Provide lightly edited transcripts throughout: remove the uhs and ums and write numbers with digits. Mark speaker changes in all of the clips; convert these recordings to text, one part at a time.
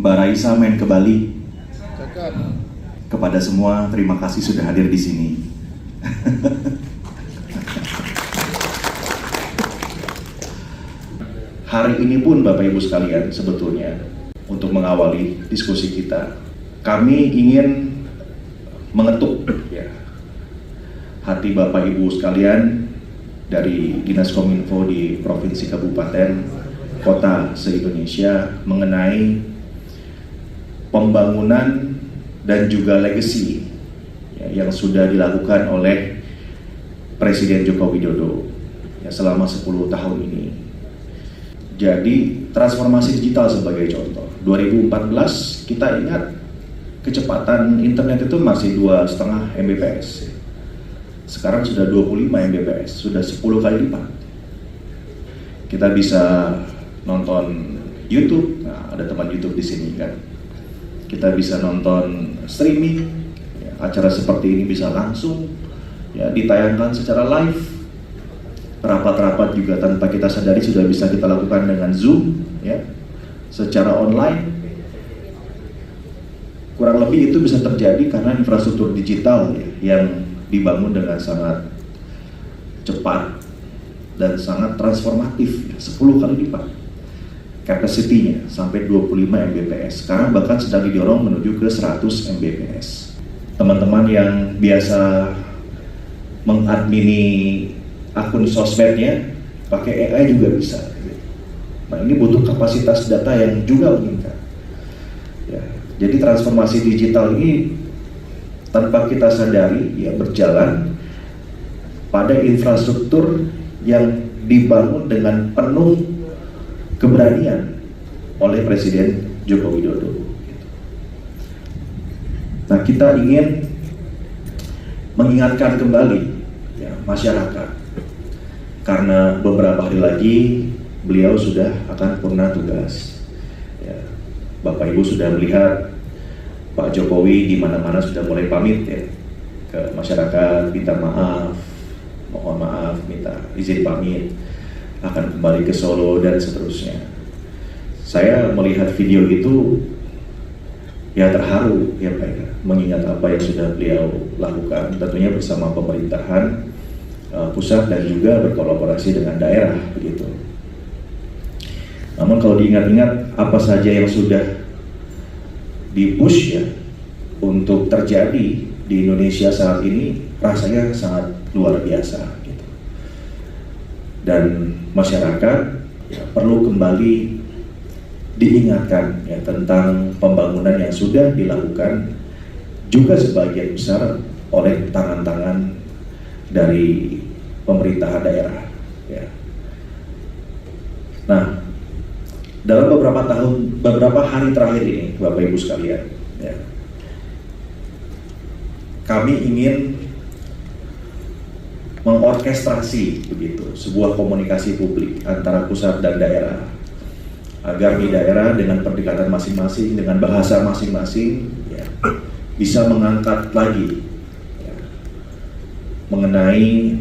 Speaker 1: Mbak Raisa main ke Bali.
Speaker 2: Cakep.
Speaker 1: Kepada semua, terima kasih sudah hadir di sini. Hari ini pun Bapak Ibu sekalian, sebetulnya untuk mengawali diskusi kita, kami ingin mengetuk ya, hati Bapak Ibu sekalian dari Dinas Kominfo di Provinsi Kabupaten Kota se-Indonesia mengenai pembangunan dan juga legacy ya, yang sudah dilakukan oleh Presiden Joko Widodo ya, selama 10 tahun ini. Jadi transformasi digital sebagai contoh, 2014 kita ingat kecepatan internet itu masih 2,5 Mbps. Sekarang sudah 25 Mbps, sudah 10 kali lipat. Kita bisa nonton YouTube, nah, ada teman YouTube di sini kan. Kita bisa nonton streaming, ya, acara seperti ini bisa langsung ya, ditayangkan secara live. Rapat-rapat juga tanpa kita sadari sudah bisa kita lakukan dengan Zoom ya, secara online. Kurang lebih itu bisa terjadi karena infrastruktur digital ya, yang dibangun dengan sangat cepat dan sangat transformatif ya, 10 kali lipat capacity-nya sampai 25 Mbps. Sekarang bahkan sedang didorong menuju ke 100 Mbps. Teman-teman yang biasa mengadmini akun sosmednya pakai AI juga bisa. Nah, ini butuh kapasitas data yang juga meningkat. Ya, jadi transformasi digital ini tanpa kita sadari ya berjalan pada infrastruktur yang dibangun dengan penuh keberanian oleh Presiden Joko Widodo. Nah, kita ingin mengingatkan kembali ya, masyarakat. Karena beberapa hari lagi beliau sudah akan purna tugas. Ya, Bapak Ibu sudah melihat Pak Jokowi di mana-mana sudah mulai pamit ya ke masyarakat, minta maaf, mohon maaf, minta izin pamit, akan kembali ke Solo dan seterusnya. Saya melihat video itu ya terharu ya Pak ya, mengingat apa yang sudah beliau lakukan, tentunya bersama pemerintahan pusat dan juga berkolaborasi dengan daerah begitu. Namun kalau diingat-ingat apa saja yang sudah dipush ya untuk terjadi di Indonesia saat ini, rasanya sangat luar biasa gitu. Dan masyarakat ya, perlu kembali diingatkan ya tentang pembangunan yang sudah dilakukan juga sebagian besar oleh tangan-tangan dari pemerintahan daerah ya. Nah, dalam beberapa hari terakhir ini Bapak Ibu sekalian ya, kami ingin mengorkestrasi begitu sebuah komunikasi publik antara pusat dan daerah agar di daerah dengan pendekatan masing-masing, dengan bahasa masing-masing ya, bisa mengangkat lagi mengenai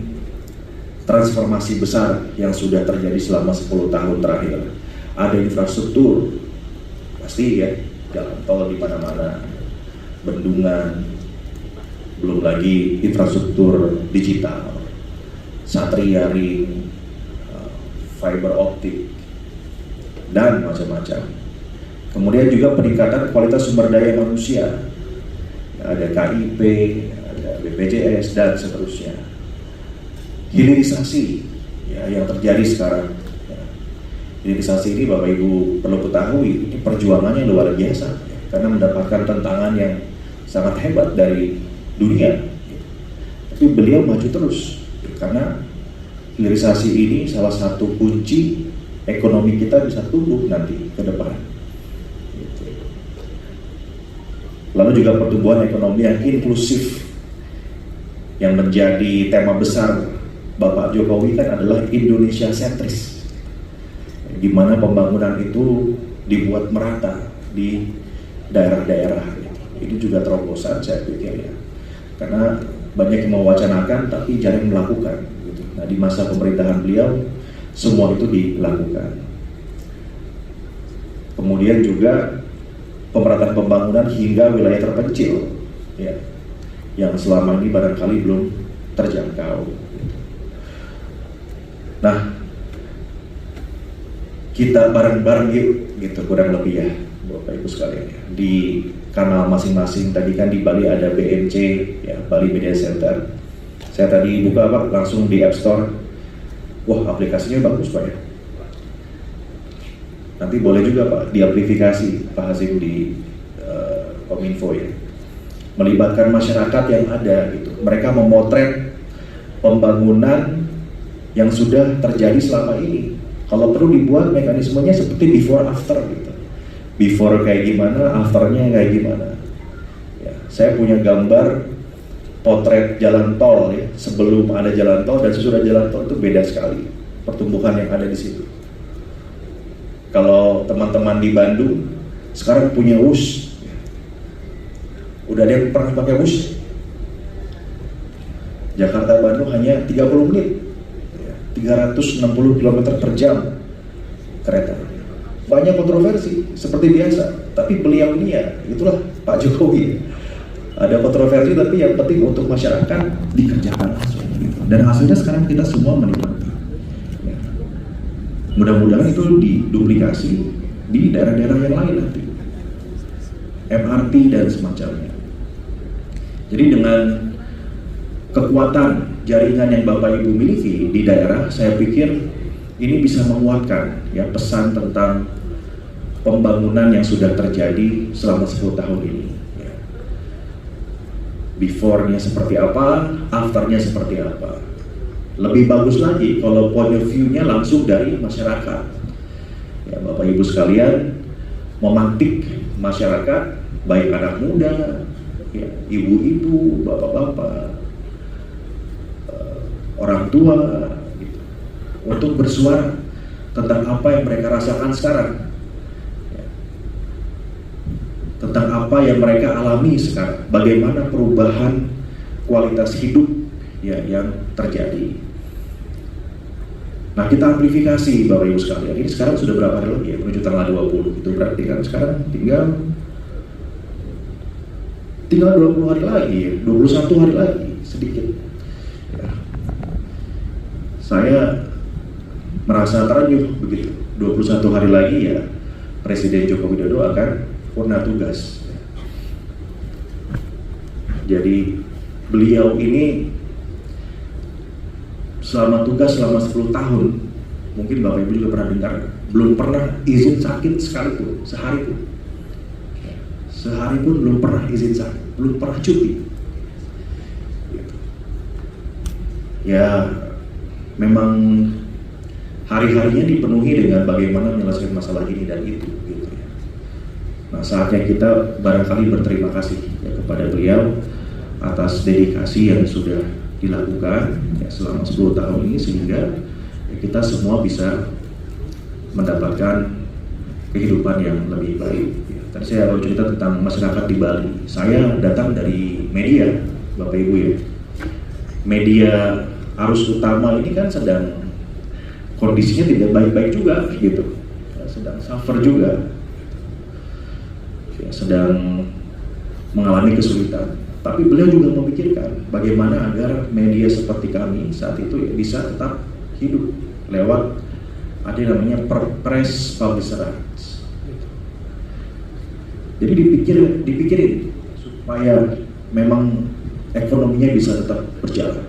Speaker 1: transformasi besar yang sudah terjadi selama 10 tahun terakhir. Ada infrastruktur, pasti ya, jalan tol di mana-mana, bendungan, belum lagi infrastruktur digital, satria ring, fiber optik, dan macam-macam. Kemudian juga peningkatan kualitas sumber daya manusia, ada KIP, BPJS dan seterusnya. Hilirisasi ya, yang terjadi sekarang ya. Hilirisasi ini Bapak Ibu perlu ketahui, ini perjuangannya luar biasa ya, karena mendapatkan tantangan yang sangat hebat dari dunia ya. Tapi beliau maju terus ya, karena hilirisasi ini salah satu kunci ekonomi kita bisa tumbuh nanti ke depan gitu. Lalu juga pertumbuhan ekonomi yang inklusif yang menjadi tema besar Bapak Jokowi kan adalah Indonesia sentris, di mana pembangunan itu dibuat merata di daerah-daerah. Itu juga terobosan saya pikir ya, karena banyak yang mewacanakan tapi jarang melakukan. Gitu. Nah di masa pemerintahan beliau semua itu dilakukan. Kemudian juga pemerataan pembangunan hingga wilayah terpencil, ya, yang selama ini barangkali belum terjangkau. Nah, kita bareng-bareng yuk, gitu kurang lebih ya, Bapak Ibu sekalian ya. Di kanal masing-masing, tadi kan di Bali ada BMC, ya, Bali Media Center. Saya tadi buka Pak, langsung di App Store. Wah, aplikasinya bagus Pak ya. Nanti boleh juga Pak diamplifikasi Pak Hasim di Kominfo ya. Melibatkan masyarakat yang ada gitu. Mereka memotret pembangunan yang sudah terjadi selama ini. Kalau perlu dibuat mekanismenya seperti before after gitu. Before kayak gimana, afternya kayak gimana. Ya, saya punya gambar potret jalan tol ya, sebelum ada jalan tol dan sesudah jalan tol itu beda sekali pertumbuhan yang ada di situ. Kalau teman-teman di Bandung sekarang punya WUS, udah ada yang pernah pakai WUS? Jakarta Bandung hanya 30 menit, 360 km per jam kereta. Banyak kontroversi seperti biasa, tapi beliau ini ya itulah Pak Jokowi. Ada kontroversi tapi yang penting untuk masyarakat dikerjakan langsung. Dan hasilnya sekarang kita semua menikmati. Ya. Mudah-mudahan itu diduplikasi di daerah-daerah yang lain nanti. MRT dan semacamnya. Jadi dengan kekuatan jaringan yang Bapak Ibu miliki di daerah, saya pikir ini bisa menguatkan ya pesan tentang pembangunan yang sudah terjadi selama 10 tahun ini. Ya. Before-nya seperti apa, after-nya seperti apa. Lebih bagus lagi kalau point of view-nya langsung dari masyarakat. Ya, Bapak Ibu sekalian, memantik masyarakat, baik anak muda, ya, ibu-ibu, bapak-bapak, orang tua, gitu, untuk bersuara tentang apa yang mereka rasakan sekarang, ya, tentang apa yang mereka alami sekarang, bagaimana perubahan kualitas hidup ya yang terjadi. Nah, kita amplifikasi Bapak Ibu sekalian. Ini sekarang sudah berapa hari lagi ya menuju tanggal 20, itu berarti kan sekarang tinggal 20 hari lagi ya, 21 hari lagi sedikit. Ya. Saya merasa terenyuh begitu. 21 hari lagi ya Presiden Joko Widodo akan purna tugas. Jadi beliau ini selama tugas selama 10 tahun, mungkin Bapak Ibu juga pernah dengar, belum pernah izin sakit sekalipun, sehari pun. Sehari pun belum pernah izin sakit, belum pernah cuti. Ya, memang hari-harinya dipenuhi dengan bagaimana menyelesaikan masalah ini dan itu. Gitu ya. Nah, saatnya kita barangkali berterima kasih ya, kepada beliau atas dedikasi yang sudah dilakukan ya, selama 10 tahun ini sehingga ya, kita semua bisa mendapatkan kehidupan yang lebih baik. Ya. Tadi saya baru cerita tentang masyarakat di Bali. Saya datang dari media, Bapak Ibu ya. Media arus utama ini kan sedang kondisinya tidak baik-baik juga, gitu. Ya, sedang suffer juga, ya, sedang mengalami kesulitan. Tapi beliau juga memikirkan bagaimana agar media seperti kami saat itu ya, bisa tetap hidup lewat ada yang namanya Perpres Public Rights. Jadi dipikirin supaya memang ekonominya bisa tetap berjalan.